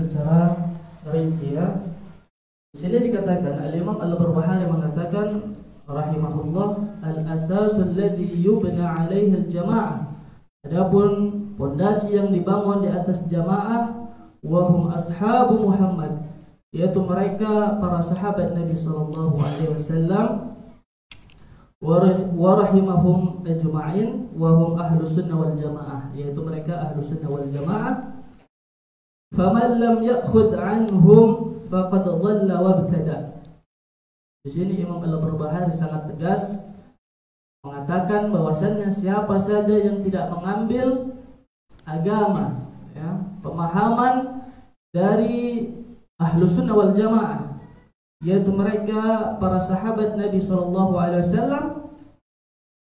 secara rinci ya. Di sini dikatakan Al-Imam Al-Barbahari mengatakan rahimahullah, al-asasul ladzi yubna 'alaihi al-jama'ah. Adapun pondasi yang dibangun di atas jamaah, wahum ashabu Muhammad, yaitu mereka para sahabat Nabi sallallahu alaihi wasallam, wa rahimahum ajma'in, wahum ahlus sunnah wal jamaah, yaitu mereka ahlus sunnah wal jamaah. Faman lam ya'khudh anhum faqad dhalla wa ibtada. Di sini Imam Al-Barbahari sangat tegas mengatakan bahwasannya siapa saja yang tidak mengambil agama, ya, pemahaman dari Ahlus Sunnah wal Jamaah, yaitu mereka para sahabat Nabi sallallahu alaihi wasallam,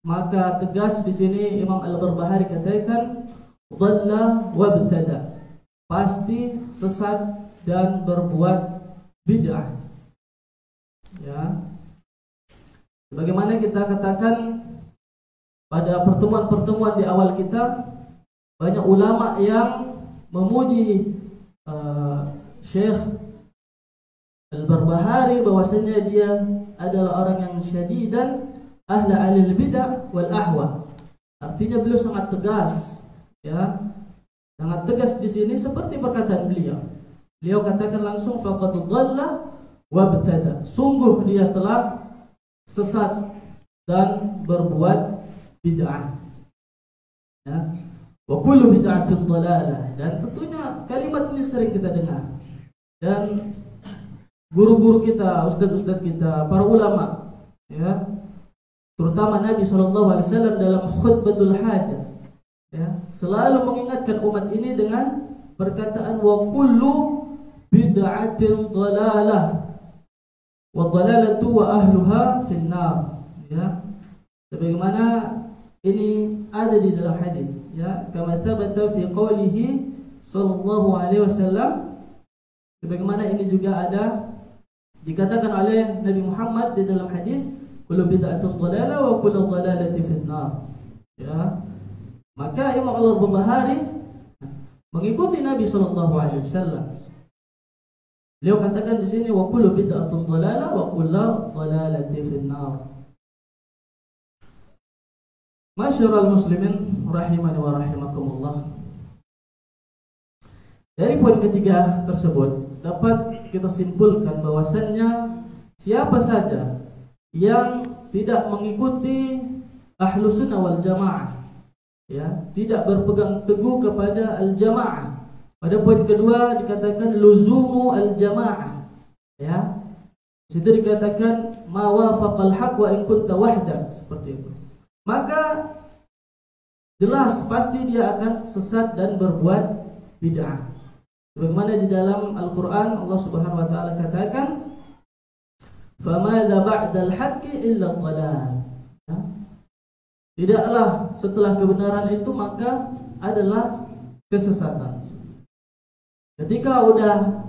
maka tegas di sini Imam Al-Barbahari katakan dhalla wa ibtada, pasti sesat dan berbuat bid'ah. Ya. Sebagaimana kita katakan pada pertemuan-pertemuan di awal kita, banyak ulama yang memuji Syekh Al-Barbahari bahwasanya dia adalah orang yang syadidan ahla alil bid'ah wal ahwa. Artinya beliau sangat tegas, ya. Sangat tegas di sini seperti perkataan beliau. Beliau katakan langsung faqad dhalla wa ibtada. Sungguh dia telah sesat dan berbuat bid'ah. Ya. Wa kullu bid'atin dhalalah. Dan tentunya kalimat ini sering kita dengar. Dan guru-guru kita, ustaz-ustaz kita, para ulama, ya, terutama Nabi SAW dalam khutbatul hajah, ya, selalu mengingatkan umat ini dengan perkataan wa kullu bid'atin dhalalah wa dhalalatu wa ahluha finnar, ya. Sebagaimana ini ada di dalam hadis, ya, kama thabata fi qawlihi sallallahu alaihi wasallam, sebagaimana ini juga ada dikatakan oleh Nabi Muhammad di dalam hadis kullu bid'atin dhalalah wa kullu dhalalati finnar, ya. Maka Imam Al-Barbahari mengikuti Nabi sallallahu alaihi wasallam. Beliau katakan di sini wa kullu bid'atin dhalalah wa kullu dhalalati finnar. Masyarul muslimin rahimani wa rahimakumullah. Dari poin ketiga tersebut dapat kita simpulkan bahwasannya siapa saja yang tidak mengikuti Ahlus Sunnah wal Jamaah, ya, tidak berpegang teguh kepada al-jamaah. Pada poin kedua dikatakan luzumu al-jamaah, ya. Di situ dikatakan ma wafaqal haq wa in kunta wahdak, seperti itu. Maka jelas pasti dia akan sesat dan berbuat bid'ah. Sebagaimana di dalam Al-Qur'an Allah Subhanahu wa taala katakan famadza ba'dal haqqi illa dhalal. Ya. Tidaklah setelah kebenaran itu maka adalah kesesatan. Ketika udah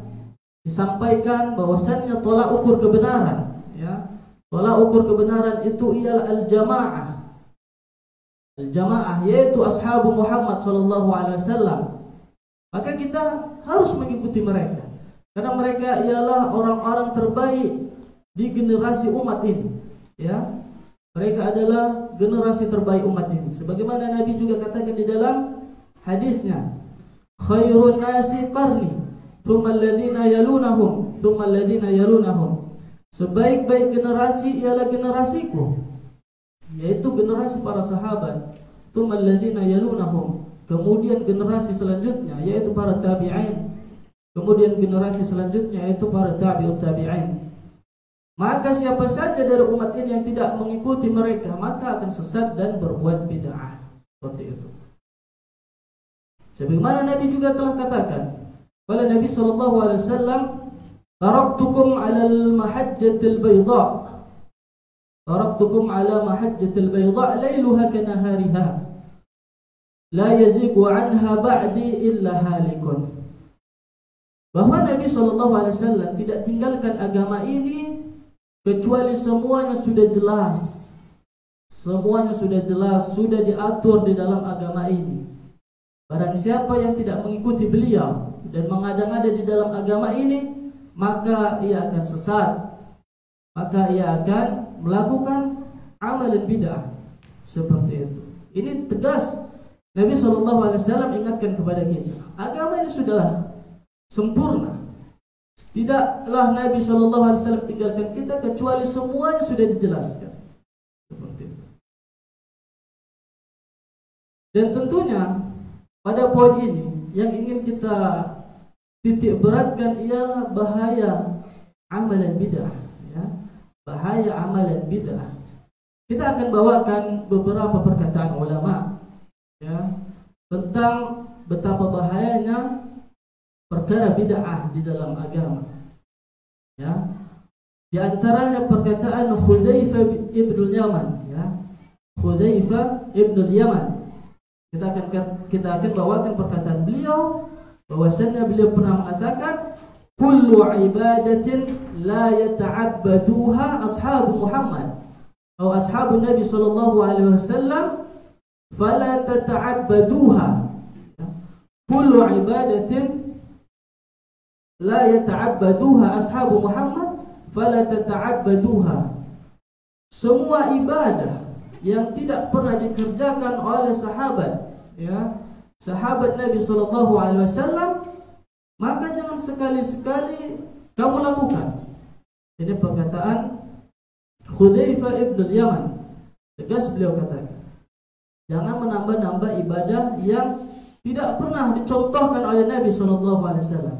disampaikan bahwasannya tolak ukur kebenaran, ya, tolak ukur kebenaran itu ialah al-jamaah. Al-jamaah yaitu ashabu Muhammad sallallahu alaihi wasallam. Maka kita harus mengikuti mereka karena mereka ialah orang-orang terbaik di generasi umat ini, ya. Mereka adalah generasi terbaik umat ini. Sebagaimana Nabi juga katakan di dalam hadisnya, khairun nasi qarni, thumma alladhina yalunahum, thumma alladhina yalunahum. Sebaik-baik generasi ialah generasiku, yaitu generasi para sahabat, thumma alladhina yalunahum. Kemudian generasi selanjutnya yaitu para tabi'in. Kemudian generasi selanjutnya yaitu para tabi'ut tabi'in. Maka siapa saja dari umat ini yang tidak mengikuti mereka, maka akan sesat dan berbuat bid'ah. Seperti itu. Sebagaimana Nabi juga telah katakan, qala Nabi sallallahu alaihi wasallam, taraktukum 'alal mahajjatil bayda. Taraktukum 'ala mahajjatil bayda lailuha kanahariha. La yazigu 'anha ba'di illa halikun. Bahwa Nabi sallallahu alaihi wasallam tidak tinggalkan agama ini kecuali semuanya sudah jelas. Semuanya sudah jelas, sudah diatur di dalam agama ini. Barang siapa yang tidak mengikuti beliau, dan mengada-ngada di dalam agama ini, maka ia akan sesat, maka ia akan melakukan amalan bid'ah seperti itu. Ini tegas Nabi SAW ingatkan kepada kita. Agama ini sudahlah sempurna. Tidaklah Nabi SAW tinggalkan kita kecuali semuanya sudah dijelaskan. Seperti itu. Dan tentunya pada poin ini yang ingin kita titik beratkan ialah bahaya amalan bid'ah, ya. Bahaya amalan bid'ah. Kita akan bawakan beberapa perkataan ulama, ya, tentang betapa bahayanya perkara bid'ah di dalam agama. Ya. Di antaranya perkataan Hudzaifah ibn Yaman, ya. Hudzaifah ibn Yaman. Kita akan bawakan perkataan beliau, bahwasanya beliau pernah mengatakan, kullu ibadatin la yata'abbaduha ashabu Muhammad atau ashabu Nabi sallallahu alaihi wasallam fala tata'abbaduha. Kullu ibadatin la yata'abbaduha ashabu Muhammad fala tata'abbaduha. Semua ibadah yang tidak pernah dikerjakan oleh sahabat, ya, sahabat Nabi sallallahu alaihi wasallam, maka jangan sekali-sekali kamu lakukan. Ini perkataan Hudzaifah ibn Yaman. Tegas beliau katakan, jangan menambah-nambah ibadah yang tidak pernah dicontohkan oleh Nabi sallallahu alaihi wasallam,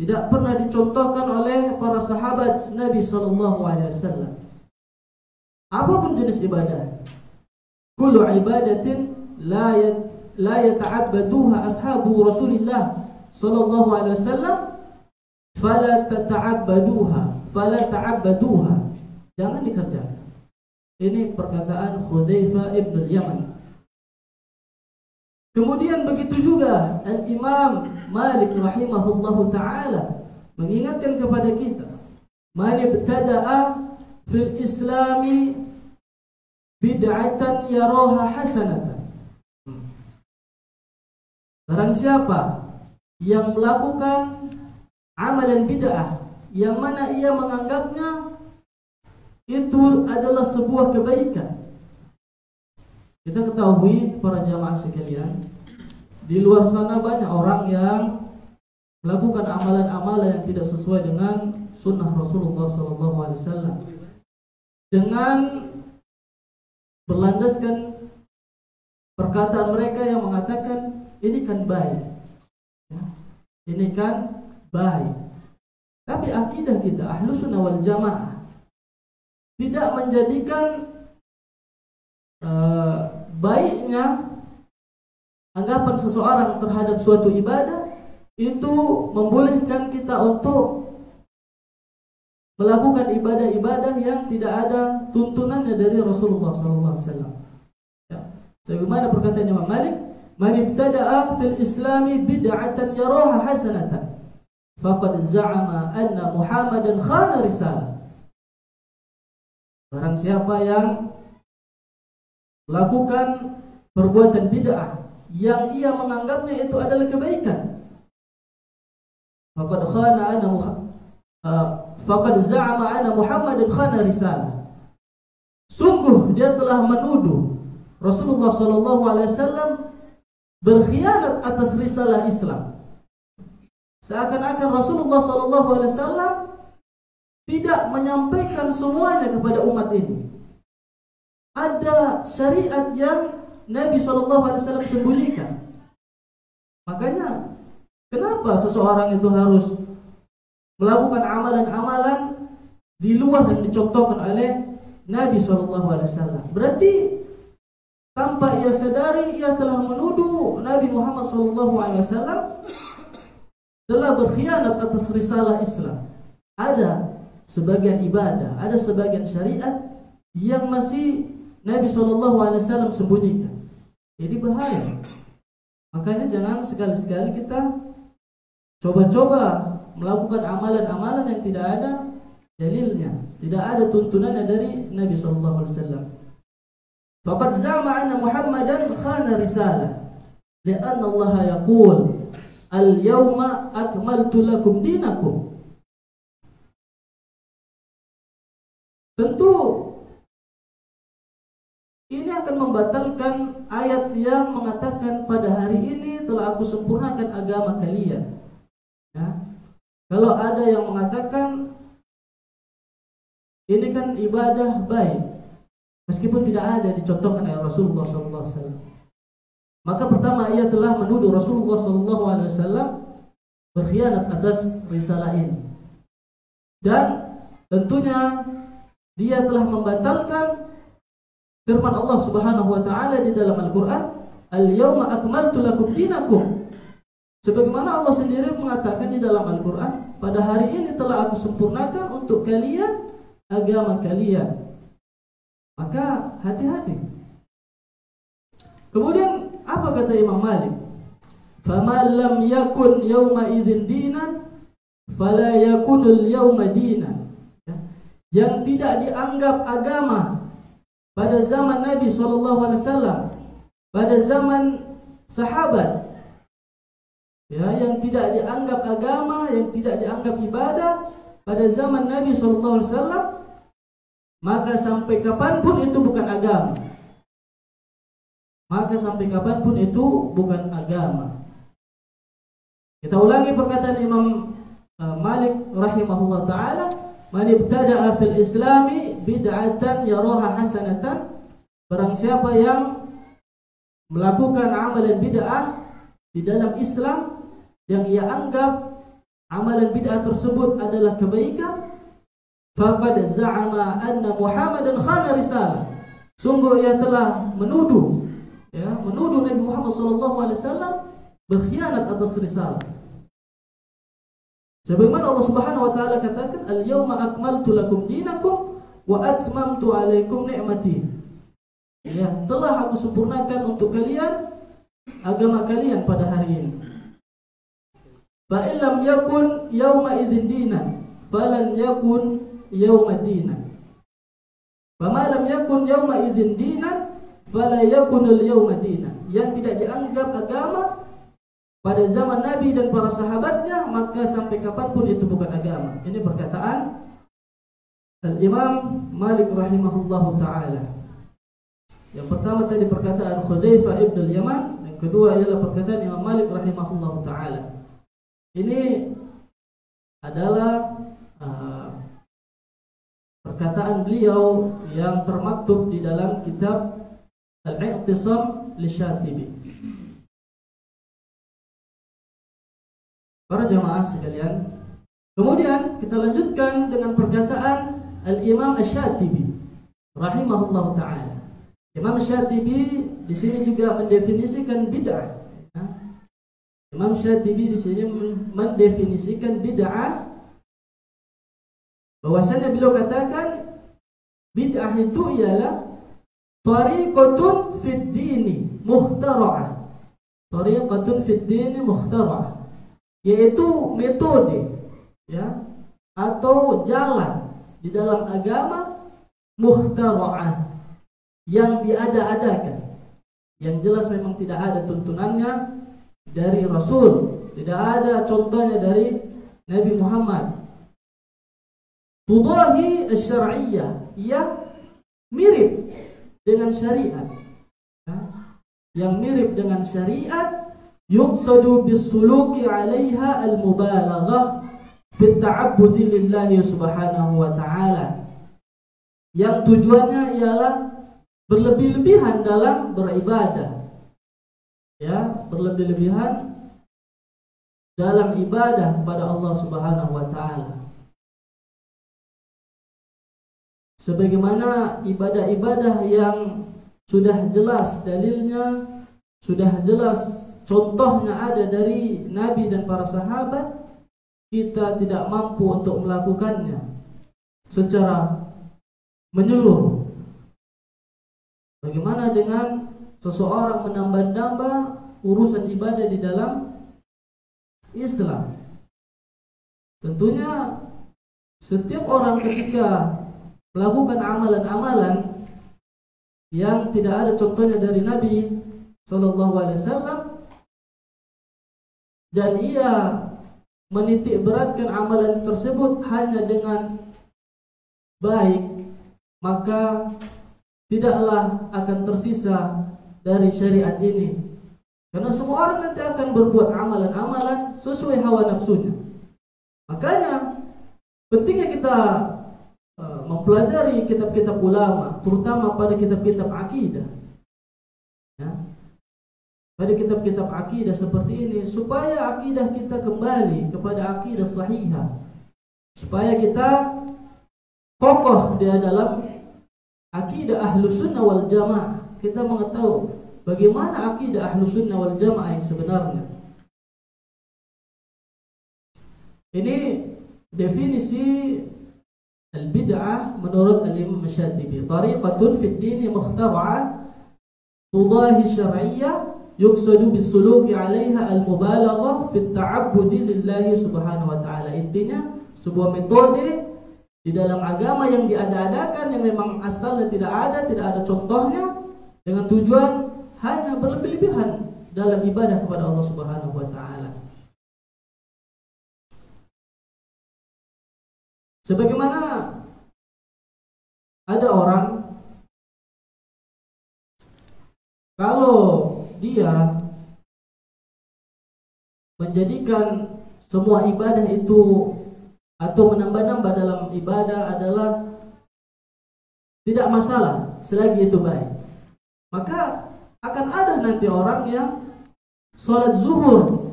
tidak pernah dicontohkan oleh para sahabat Nabi sallallahu alaihi wasallam. Apapun jenis ibadah, kullu ibadatin la yata'abbaduha ashabu Rasulillah sallallahu alaihi wasallam fala ta'abbaduha. Jangan dikerjakan. Ini perkataan Hudzaifah ibn Yaman. Kemudian begitu juga Al-Imam Malik rahimahullahu taala mengingatkan kepada kita, man ibtada'a fil islami bid'atan yaraha hasanatan. Barang siapa yang melakukan amalan bid'ah yang mana ia menganggapnya itu adalah sebuah kebaikan. Kita ketahui para jamaah sekalian, di luar sana banyak orang yang melakukan amalan-amalan yang tidak sesuai dengan sunnah Rasulullah SAW, dengan berlandaskan perkataan mereka yang mengatakan ini kan baik, ya, ini kan baik. Tapi akidah kita Ahlussunnah wal Jamaah tidak menjadikan baiknya anggapan seseorang terhadap suatu ibadah itu membolehkan kita untuk melakukan ibadah-ibadah yang tidak ada tuntunannya dari Rasulullah SAW. Ya. Sebagaimana perkataan Imam Malik, man ibtada'a fil islami bid'atan yaraha hasanatan faqad za'ama anna Muhammadan khana risalah. Barang siapa yang melakukan perbuatan bid'ah yang ia menganggapnya itu adalah kebaikan, faqad za'ama anna Muhammadan khana risalah. Sungguh dia telah menuduh Rasulullah SAW berkhianat atas risalah Islam. Seakan-akan Rasulullah SAW tidak menyampaikan semuanya kepada umat ini. Ada syariat yang Nabi SAW sembunyikan. Makanya kenapa seseorang itu harus melakukan amalan-amalan di luar yang dicontohkan oleh Nabi SAW? Berarti tanpa ia sadari ia telah menuduh Nabi Muhammad SAW telah berkhianat atas risalah Islam. Ada sebagian ibadah, ada sebagian syariat yang masih Nabi SAW sembunyikan. Jadi bahaya. Makanya jangan sekali-sekali kita coba-coba melakukan amalan-amalan yang tidak ada dalilnya, tidak ada tuntunannya dari Nabi SAW. Faqad za'ama anna Muhammadan khana risalah li'anna Allah yaqul al-yauma akmaltu lakum dinakum. Tentu ini akan membatalkan ayat yang mengatakan pada hari ini telah aku sempurnakan agama kalian. Ya. Kalau ada yang mengatakan ini kan ibadah baik, meskipun tidak ada dicontohkan oleh Rasulullah SAW, maka pertama ia telah menuduh Rasulullah SAW berkhianat atas risalah ini, dan tentunya dia telah membatalkan firman Allah Subhanahu wa taala di dalam Al-Qur'an, "Al-yauma akmaltu lakum dinakum." Sebagaimana Allah sendiri mengatakan di dalam Al-Qur'an, pada hari ini telah aku sempurnakan untuk kalian agama kalian. Maka hati-hati. Kemudian apa kata Imam Malik? "Fama lam yakun yauma idzin dinan, fala yakunul yauma dinan." Yang tidak dianggap agama pada zaman Nabi SAW, pada zaman sahabat, ya, yang tidak dianggap agama, yang tidak dianggap ibadah pada zaman Nabi SAW, maka sampai kapanpun itu bukan agama. Maka sampai kapanpun itu bukan agama. Kita ulangi perkataan Imam Malik rahimahullah ta'ala, "Man ibtada'a fil islami bid'atan yaraha hasanatan." Barang siapa yang melakukan amalan bid'ah di dalam Islam yang ia anggap amalan bid'ah tersebut adalah kebaikan, faqad za'ama anna Muhammadan khana risalah. Sungguh ia telah menuduh Nabi Muhammad SAW berkhianat atas risalah. Sebagaimana Allah Subhanahu wa taala katakan, "Al-yauma akmaltu lakum dinakum wa atmamtu 'alaikum ni'mati." Ya, telah aku sempurnakan untuk kalian agama kalian pada hari ini. Fa illam yakun yauma idzin dinan, falan yakun yauma dinan. Fa ma lam yakun yauma idzin dinan, fala yakunul yauma dinan. Yang tidak dianggap agama pada zaman Nabi dan para sahabatnya, maka sampai kapanpun itu bukan agama. Ini perkataan Al-Imam Malik rahimahullahu ta'ala. Yang pertama tadi perkataan Hudzaifah ibn al-Yaman, yang kedua ialah perkataan Imam Malik rahimahullahu ta'ala. Ini adalah perkataan beliau yang termaktub di dalam kitab Al-I'tisam Lisyatibi. Para jamaah sekalian, kemudian kita lanjutkan dengan perkataan Al-Imam Asy-Syatibi rahimahullahu taala. Imam Asy-Syatibi di sini juga mendefinisikan bid'ah. Imam Asy-Syatibi di sini mendefinisikan bid'ah, bahwasanya beliau katakan bid'ah itu ialah tariqatun fid dini mukhtara'ah. Tariqatun fid dini mukhtara'ah, yaitu metode, ya, atau jalan di dalam agama mukhtara'ah, yang diada-adakan, yang jelas memang tidak ada tuntunannya dari Rasul, tidak ada contohnya dari Nabi Muhammad. Tudahi asy-syar'iyyah, yang mirip dengan syariat, ya, yang mirip dengan syariat. Yuqsadu bis-suluki 'alaiha al-mubalaghah fi at-ta'abbudi lillahi subhanahu wa ta'ala, yang tujuannya ialah berlebih-lebihan dalam beribadah, ya, berlebih-lebihan dalam ibadah kepada Allah Subhanahu wa taala. Sebagaimana ibadah-ibadah yang sudah jelas dalilnya, sudah jelas contohnya ada dari Nabi dan para sahabat, kita tidak mampu untuk melakukannya secara menyeluruh. Bagaimana dengan seseorang menambah-nambah urusan ibadah di dalam Islam? Tentunya setiap orang ketika melakukan amalan-amalan yang tidak ada contohnya dari Nabi SAW, dan ia menitik beratkan amalan tersebut hanya dengan baik, maka tidaklah akan tersisa dari syariat ini. Karena semua orang nanti akan berbuat amalan-amalan sesuai hawa nafsunya. Makanya pentingnya kita mempelajari kitab-kitab ulama, terutama pada kitab-kitab akidah. Ya. Pada kitab-kitab akidah seperti ini, supaya akidah kita kembali kepada akidah sahihah, supaya kita kokoh di dalam akidah Ahlus Sunnah wal Jamaah. Kita mengetahui bagaimana akidah Ahlus Sunnah wal Jamaah yang sebenarnya. Ini definisi al-bid'ah menurut al-Imam Syatibi. Tariqatun fid dini mukhtara'ah tudahi syar'iyyah yuqsadu bis-suluki 'alaiha al-mubalaghah fi at-ta'abbudi lillahi subhanahu wa ta'ala. Intinya sebuah metode di dalam agama yang diada-adakan, yang memang asalnya tidak ada contohnya, dengan tujuan hanya berlebih-lebihan dalam ibadah kepada Allah Subhanahu wa taala. Sebagaimana ada orang kalau dia menjadikan semua ibadah itu atau menambah-nambah dalam ibadah adalah tidak masalah selagi itu baik, maka akan ada nanti orang yang sholat zuhur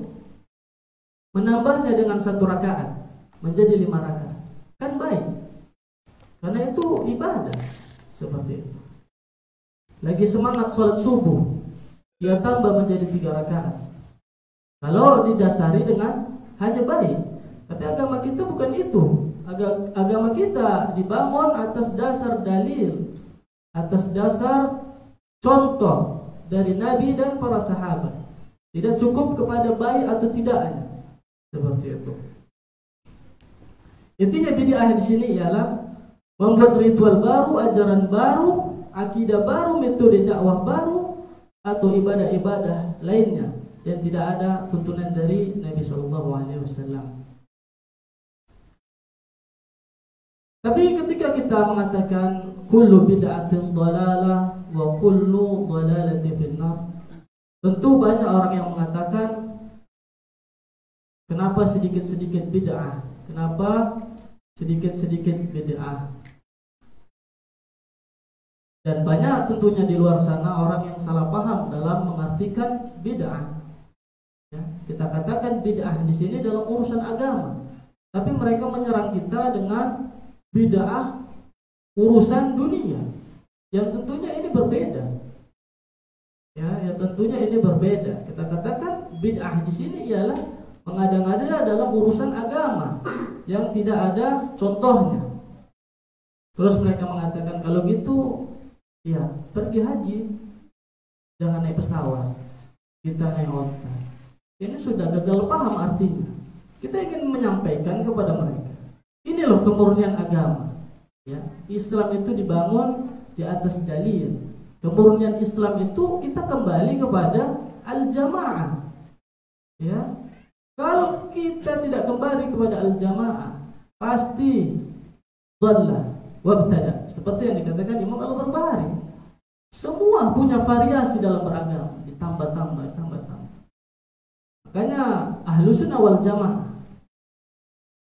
menambahnya dengan 1 rakaat menjadi 5 rakaat. Kan baik, karena itu ibadah seperti itu. Lagi semangat sholat subuh, dia tambah menjadi 3 rakaat. Kalau didasari dengan hanya baik. Tapi agama kita bukan itu. Agama kita dibangun atas dasar dalil, atas dasar contoh dari Nabi dan para sahabat. Tidak cukup kepada baik atau tidaknya. Seperti itu. Intinya bid'ah di sini ialah membuat ritual baru, ajaran baru, akidah baru, metode dakwah baru, atau ibadah-ibadah lainnya yang tidak ada tuntunan dari Nabi SAW. Tapi ketika kita mengatakan kullu bid'atin dhalalah wa kullu dhalalatin finnar, tentu banyak orang yang mengatakan kenapa sedikit-sedikit bid'ah, kenapa sedikit-sedikit bid'ah. Dan banyak tentunya di luar sana orang yang salah paham dalam mengartikan bid'ah. Ya, kita katakan bid'ah di sini dalam urusan agama, tapi mereka menyerang kita dengan bid'ah urusan dunia, yang tentunya ini berbeda. Ya, yang tentunya ini berbeda. Kita katakan bid'ah di sini ialah mengada-ngada dalam urusan agama yang tidak ada contohnya. Terus mereka mengatakan kalau gitu, ya pergi haji, jangan naik pesawat, kita naik onta. Ini sudah gagal paham artinya. Kita ingin menyampaikan kepada mereka, ini loh kemurnian agama. Ya, Islam itu dibangun di atas dalil. Kemurnian Islam itu kita kembali kepada al-jamaah. Ya, kalau kita tidak kembali kepada al-jamaah, pasti dhalla wabtada. Seperti yang dikatakan Imam Al-Barbahari, semua punya variasi dalam beragama, ditambah-tambah. Makanya Ahlus Sunnah wal Jamaah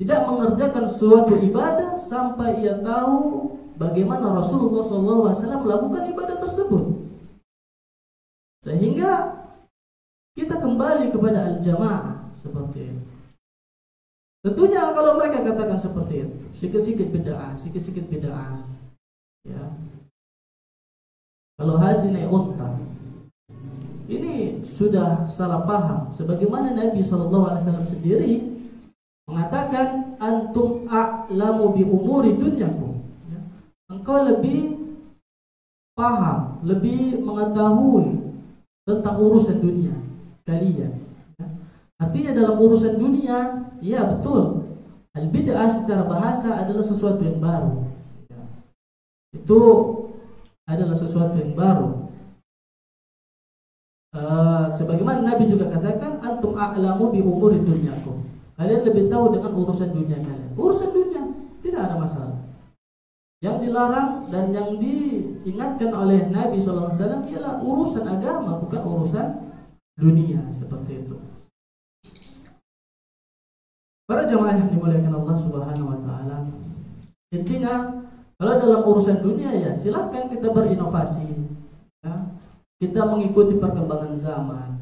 tidak mengerjakan suatu ibadah sampai ia tahu bagaimana Rasulullah SAW melakukan ibadah tersebut, sehingga kita kembali kepada al-jamaah seperti itu. Tentunya kalau mereka katakan seperti itu, sikit-sikit bid'ah, ya. Kalau haji naik unta, ini sudah salah paham. Sebagaimana Nabi SAW sendiri mengatakan, antum a'lamu bi umuri dunyakum. Ya. Engkau lebih paham, lebih mengetahui tentang urusan dunia kalian. Ya. Artinya dalam urusan dunia, ya betul, al-bid'ah secara bahasa adalah sesuatu yang baru. Ya. Itu adalah sesuatu yang baru. sebagaimana Nabi juga katakan, antum a'lamu bi umuri dunyakum. Kalian lebih tahu dengan urusan dunia kalian. Urusan dunia tidak ada masalah. Yang dilarang dan yang diingatkan oleh Nabi SAW ialah urusan agama, bukan urusan dunia, seperti itu. Para jamaah yang dimuliakan Allah Subhanahu wa taala, intinya kalau dalam urusan dunia ya silakan kita berinovasi, ya. Kita mengikuti perkembangan zaman.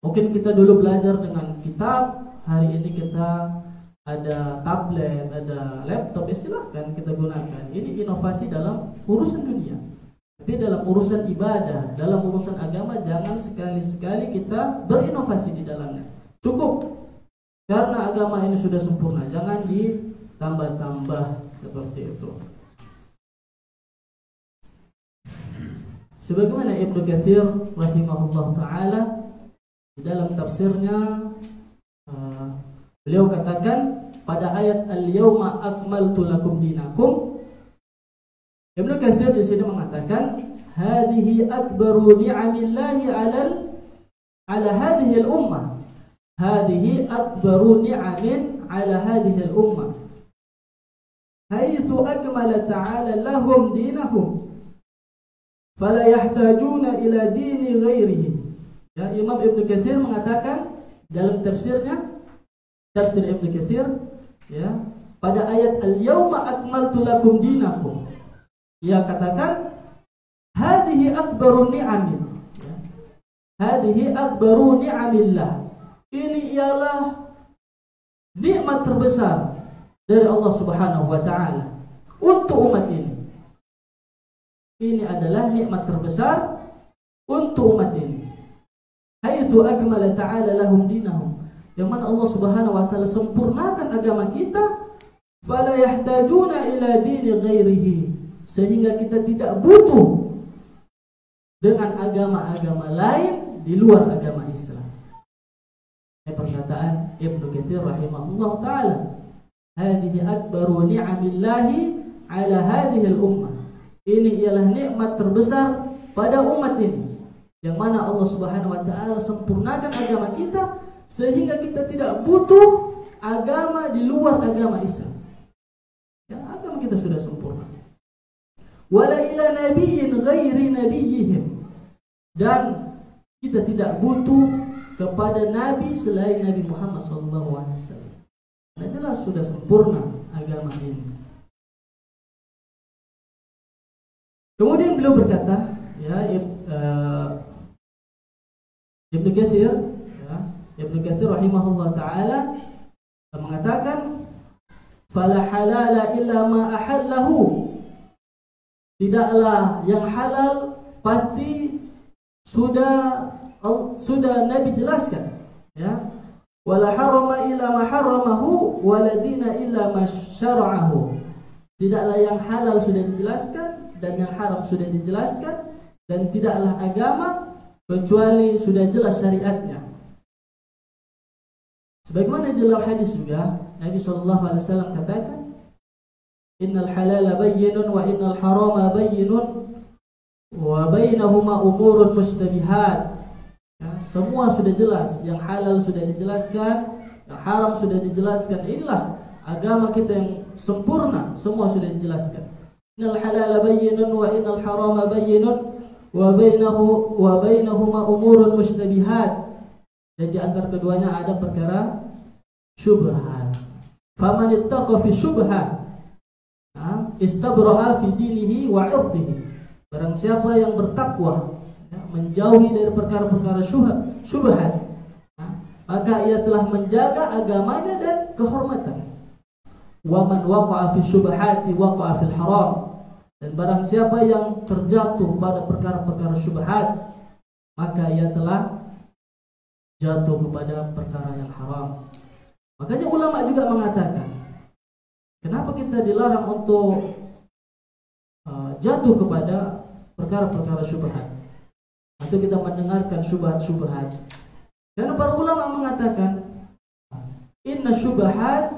Mungkin kita dulu belajar dengan kitab, hari ini kita ada tablet, ada laptop, ya silahkan kita gunakan. Ini inovasi dalam urusan dunia. Tapi dalam urusan ibadah, dalam urusan agama, jangan sekali-sekali kita berinovasi di dalamnya. Cukup, karena agama ini sudah sempurna, jangan ditambah-tambah seperti itu. Sebagaimana Ibnu Katsir rahimahullah ta'ala di dalam tafsirnya, beliau katakan pada ayat al-yauma akmaltu lakum dinakum, Ibnu Katsir di sini mengatakan hadhihi akbaru ni'amillahi ala hadhihi al-ummah. Hadhihi akbaru ni'amin ala hadhihi al-ummah. Haitsu akmala ta'ala lahum dinahum fala yahtajuna ila dini ghairihi. Ya, Imam Ibnu Katsir mengatakan dalam tafsirnya, tafsir Ibnu Katsir, ya, pada ayat al-yauma akmaltu lakum dinakum, ia katakan hadhihi akbaru ni'amin, ya. Hadhihi akbaru ni'amillah. Ini ialah nikmat terbesar dari Allah Subhanahu wa taala untuk umat ini. Ini adalah nikmat terbesar untuk umat ini. Haitsu akmala ta'ala lahum dinahum, yang mana Allah Subhanahu wa taala sempurnakan agama kita, fala yahtajuna ila dini ghairihi, sehingga kita tidak butuh dengan agama-agama lain di luar agama Islam. Ini perkataan Ibnu Katsir rahimahullah taala. Hadhihi akbaru ni'amillahi ala hadhihi al-ummah. Ini ialah nikmat terbesar pada umat ini, yang mana Allah Subhanahu wa taala sempurnakan agama kita sehingga kita tidak butuh agama di luar agama Islam. Ya, agama kita sudah sempurna. Wala ila nabiyyin ghairi nabiyyihim, dan kita tidak butuh kepada nabi selain Nabi Muhammad SAW. Nah, jelas sudah sempurna agama ini. Kemudian beliau berkata, ya, Ibnu Katsir, ya, Ibnu Katsir rahimahullah taala mengatakan, fala halala illa ma ahallahu. Tidaklah yang halal pasti sudah Nabi jelaskan, ya. Wala harama illa ma haramahu wala dina illa ma syara'ahu. Tidaklah yang halal sudah dijelaskan dan yang haram sudah dijelaskan, dan tidaklah agama kecuali sudah jelas syariatnya. Sebagaimana di dalam hadis juga Nabi SAW katakan, innal halala bayyinun wa innal harama bayyinun wa bainahuma umurun mustabihat. Ya, semua sudah jelas, yang halal sudah dijelaskan, yang haram sudah dijelaskan. Inilah agama kita yang sempurna, semua sudah dijelaskan. Innal halala bayyinun wa innal harama bayyinun wa bainahuma umurun mustabihat. Dan di antara keduanya ada perkara syubhat. Faman ittaqa fi syubhat istabra'a fi dinihi wa 'irdihi. Barang siapa yang bertakwa, ya, menjauhi dari perkara-perkara syubhat, maka ia telah menjaga agamanya dan kehormatan. Wa man waqa'a fi syubhati waqa'a fil haram. Dan barang siapa yang terjatuh pada perkara-perkara syubhat, maka ia telah jatuh kepada perkara yang haram. Makanya ulama juga mengatakan, kenapa kita dilarang untuk jatuh kepada perkara-perkara syubhat, atau kita mendengarkan syubhat-syubhat? Karena para ulama mengatakan, inna syubhat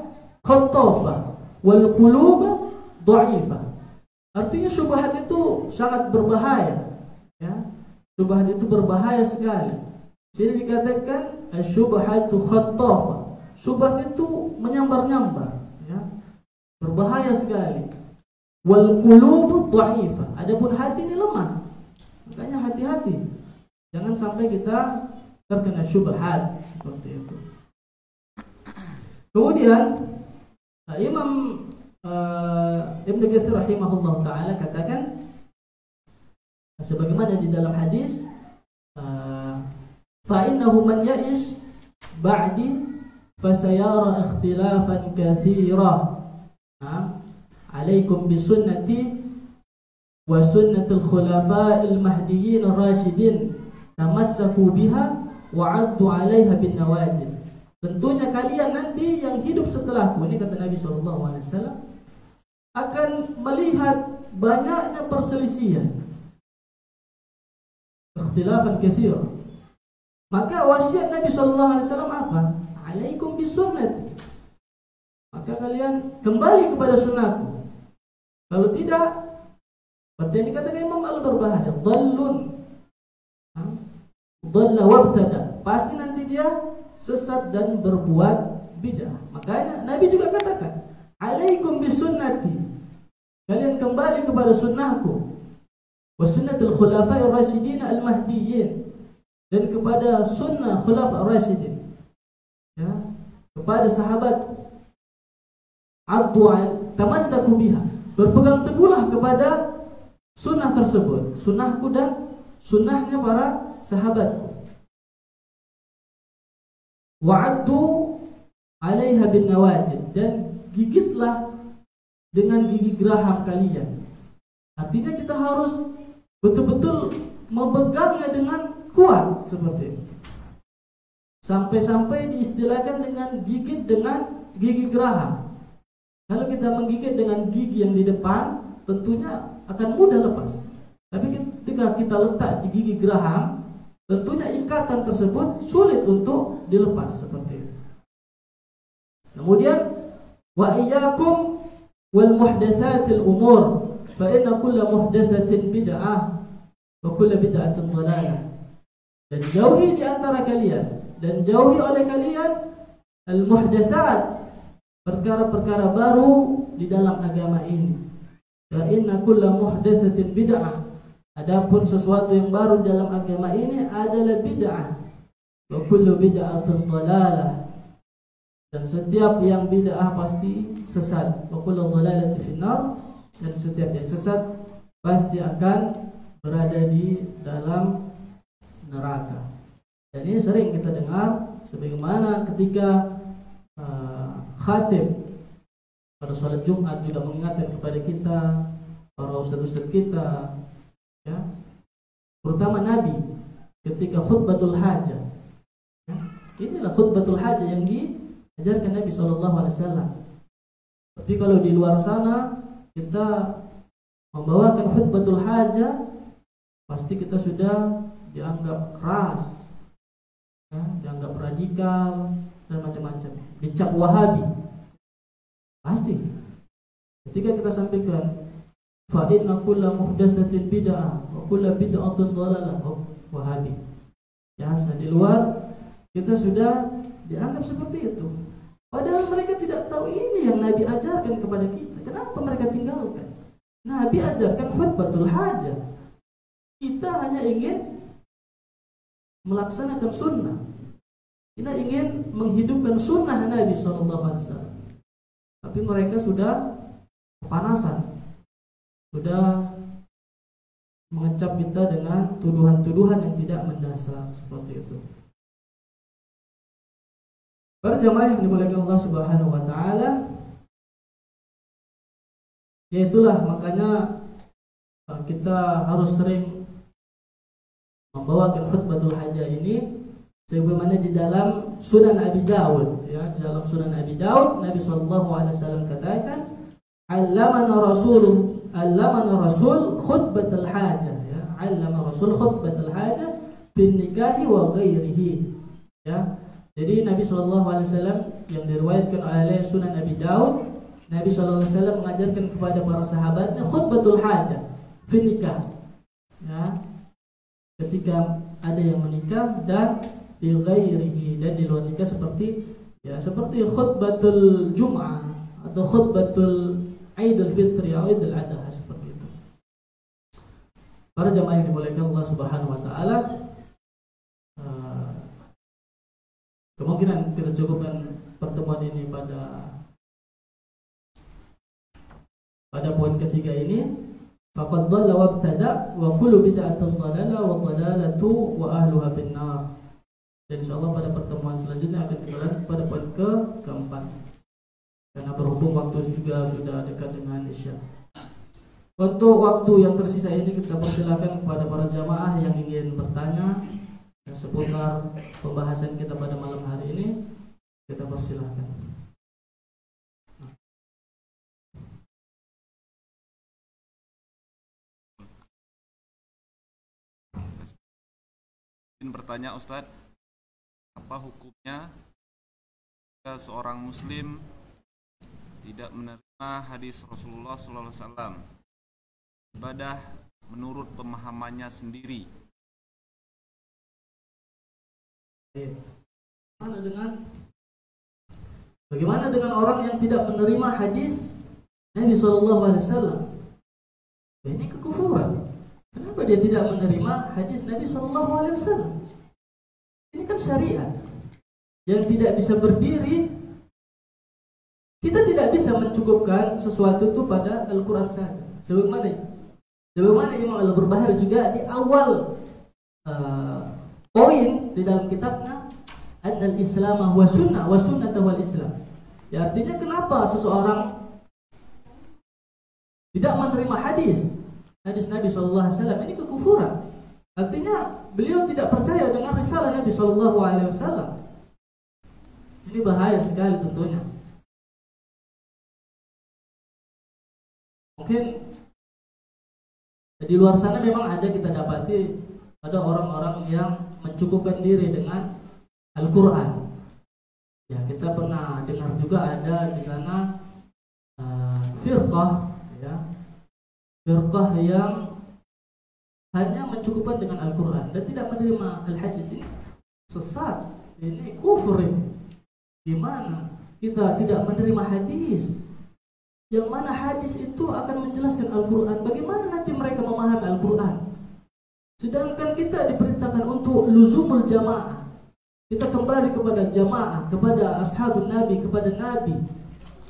khattafa wal quluba dha'ifah. Artinya syubhat itu sangat berbahaya, ya. Syubhat itu berbahaya sekali, Sini dikatakan asyubhatu khattafa. Syubhat itu menyambar-nyambar, ya. Berbahaya sekali. Wal qulubu dhaifah. Adapun hati ini lemah. Makanya hati-hati. Jangan sampai kita terkena syubhat seperti itu. Kemudian Imam Ibnu Katsir rahimahullah taala katakan sebagaimana di dalam hadis fa innahu man ya'ish ba'di fasayara ikhtilafan katsira. Alaikum bisunnati wa sunnatil khulafa'il mahdiyyin ar-rasyidin tamassaku biha wa 'addu 'alaiha bin nawajid. Tentunya kalian nanti yang hidup setelahku, ini kata Nabi SAW, akan melihat banyaknya perselisihan, ikhtilafan katsir. Maka wasiat Nabi SAW apa? Alaikum bisunnati. Maka kalian kembali kepada sunnahku. Kalau tidak, seperti yang dikatakan Imam Al-Barbahari, dhalla wabtada. Pasti nanti dia sesat dan berbuat bid'ah. Makanya Nabi juga katakan, alaikum bisunnati. Kalian kembali kepada sunnahku. Wa sunnatul khulafa'ir rasyidin al-mahdiyyin. Dan kepada sunnah khulafa'ir rasyidin. Ya, kepada sahabatku. Tamassaku biha. Berpegang teguhlah kepada sunnah tersebut, sunnahku dan sunnahnya para sahabatku. Wa'addu 'alaiha bin nawajid, dan gigitlah dengan gigi geraham kalian. Artinya kita harus betul-betul memegangnya dengan kuat seperti itu. Sampai-sampai diistilahkan dengan gigit dengan gigi geraham. Kalau kita menggigit dengan gigi yang di depan, tentunya akan mudah lepas. Tapi ketika kita letak di gigi geraham, tentunya ikatan tersebut sulit untuk dilepas seperti itu. Kemudian wa iyyakum wal muhdatsatil umur fa inna kulla muhdatsatin bid'ah wa kulla bid'atin dhalalah. Dan jauhi di antara kalian dan jauhi oleh kalian al muhdatsat, perkara-perkara baru di dalam agama ini. Fa inna kulla muhdatsatin bid'ah. Adapun sesuatu yang baru dalam agama ini adalah bid'ah. Wa kullu bid'atin dhalalah. Dan setiap yang bid'ah pasti sesat. Wa kullu dhalalatin finnar. Dan setiap yang sesat pasti akan berada di dalam neraka. Dan ini sering kita dengar, sebagaimana ketika khatib pada sholat Jumat juga mengingatkan kepada kita, para ustaz-ustaz kita, ya, terutama Nabi ketika khutbatul hajah, ya, inilah khutbatul hajah yang diajarkan Nabi SAW. Tapi kalau di luar sana kita membawakan khutbatul hajah, pasti kita sudah dianggap keras, ya, dianggap radikal dan macam-macam, dicap Wahabi. Pasti ketika kita sampaikan fa inna kulla muhdatsatin bid'ah wa kulla bid'atin dhalalah, Wahabi. Biasa di luar kita sudah dianggap seperti itu. Padahal mereka tidak tahu ini yang Nabi ajarkan kepada kita. Kenapa mereka tinggalkan? Nabi ajarkan khutbatul hajah. Kita hanya ingin melaksanakan sunnah. Kita ingin menghidupkan sunnah Nabi SAW. Tapi mereka sudah kepanasan, sudah mengecap kita dengan tuduhan-tuduhan yang tidak mendasar seperti itu. Para jamaah yang dimuliakan Allah Subhanahu wa taala, yaitulah makanya kita harus sering membawakan khutbatul hajah ini sebagaimana di dalam Sunan Abi Daud, ya, di dalam Sunan Abi Daud Nabi SAW katakan, allamana Rasul khutbatul hajah, ya, allama Rasul khutbatul hajah bin nikahi wa ghairihi, ya. Jadi Nabi SAW yang diriwayatkan oleh Sunan Abi Daud, Nabi SAW mengajarkan kepada para sahabatnya khutbatul hajah bin nikah, ya, ketika ada yang menikah dan fi ghairihi, dan di luar nikah seperti khutbatul Jum'ah atau khutbatul Idul Fitri atau Idul Adha, seperti itu. Para jamaah yang dimuliakan Allah Subhanahu wa taala, kemungkinan kita cukupkan pertemuan ini pada poin ketiga ini. Faqad dhalla wa ibtada wa kullu bid'atin dhalalah wa dhalalatu wa ahluha finnar. Dan insyaallah pada pertemuan selanjutnya akan kita lanjut pada poin keempat. Karena berhubung waktu juga sudah dekat dengan Isya. Untuk waktu yang tersisa ini kita persilakan kepada para jamaah yang ingin bertanya seputar pembahasan kita pada malam hari ini. Kita persilakan. Bertanya Ustadz, apa hukumnya jika seorang muslim tidak menerima hadis Rasulullah SAW, ibadah menurut pemahamannya sendiri? Bagaimana dengan orang yang tidak menerima hadis Nabi SAW? Ini kekufuran. Kenapa dia tidak menerima hadis Nabi SAW? Ini kan syariat yang tidak bisa berdiri. Kita tidak bisa mencukupkan sesuatu itu pada Al-Quran saja. Sebagaimana Imam Al-Barbahari juga di awal poin di dalam kitabnya, Annal Islam huwa sunnah wa sunnah wal Islam. Ya, artinya kenapa seseorang tidak menerima hadis Nabi SAW, ini kekufuran. Artinya beliau tidak percaya dengan risalah Nabi SAW. Ini bahaya sekali tentunya. Mungkin di luar sana memang ada, kita dapati ada orang-orang yang mencukupkan diri dengan Al-Quran. Ya, kita pernah dengar juga ada di sana firqah yang hanya mencukupkan dengan Al-Quran dan tidak menerima Al-Hadis. Ini sesat, ini kufur ini. Gimana kita tidak menerima hadis? Yang mana hadis itu akan menjelaskan Al-Quran? Bagaimana nanti mereka memahami Al-Quran? Sedangkan kita diperintahkan untuk luzumul jamaah. Kita kembali kepada jamaah, kepada ashabun Nabi, kepada Nabi.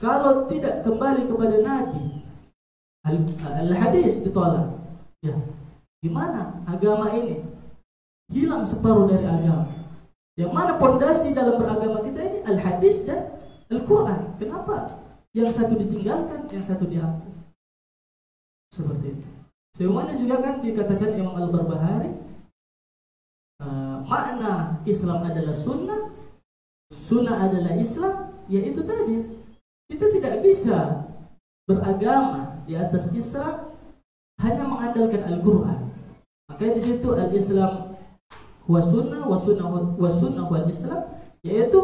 Kalau tidak kembali kepada Nabi, Al-Hadis ditolak. Ya, gimana agama ini? Hilang separuh dari agama. Yang mana pondasi dalam beragama kita ini Al-Hadis dan Al-Quran. Kenapa? Yang satu ditinggalkan, yang satu diambil. Seperti itu. Sebagaimana juga kan dikatakan Imam Al-Barbahari, makna Islam adalah sunnah, sunnah adalah Islam. Yaitu tadi, kita tidak bisa beragama di atas Islam hanya mengandalkan Al-Quran. Makanya di situ al-Islam wa sunnah wal Islam, yaitu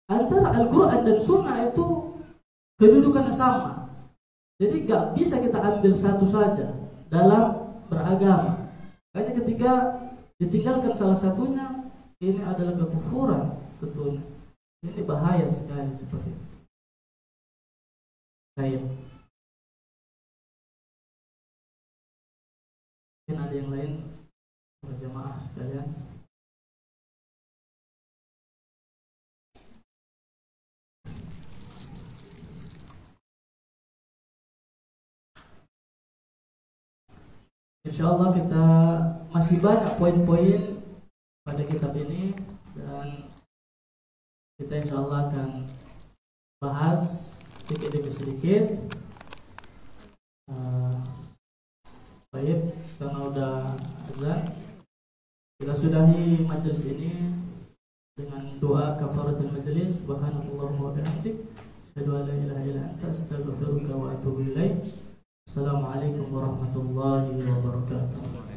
antara Al-Quran dan sunnah itu kedudukannya sama. Jadi gak bisa kita ambil satu saja dalam beragama. Makanya ketika ditinggalkan salah satunya, ini adalah kekufuran tentunya. Ini bahaya sekali seperti itu. Baik. Mungkin ada yang lain, berjamaah sekalian. Insyaallah kita masih banyak poin-poin pada kitab ini dan kita insyaallah akan bahas sedikit demi sedikit. Baik, karena udah azan, kita sudahi majelis ini dengan doa kafaratul majelis. Subhanallahumma wa bihamdik, asyhadu an la ilaha illa anta, astaghfiruka wa atubu ilaik. Assalamualaikum warahmatullahi wabarakatuh.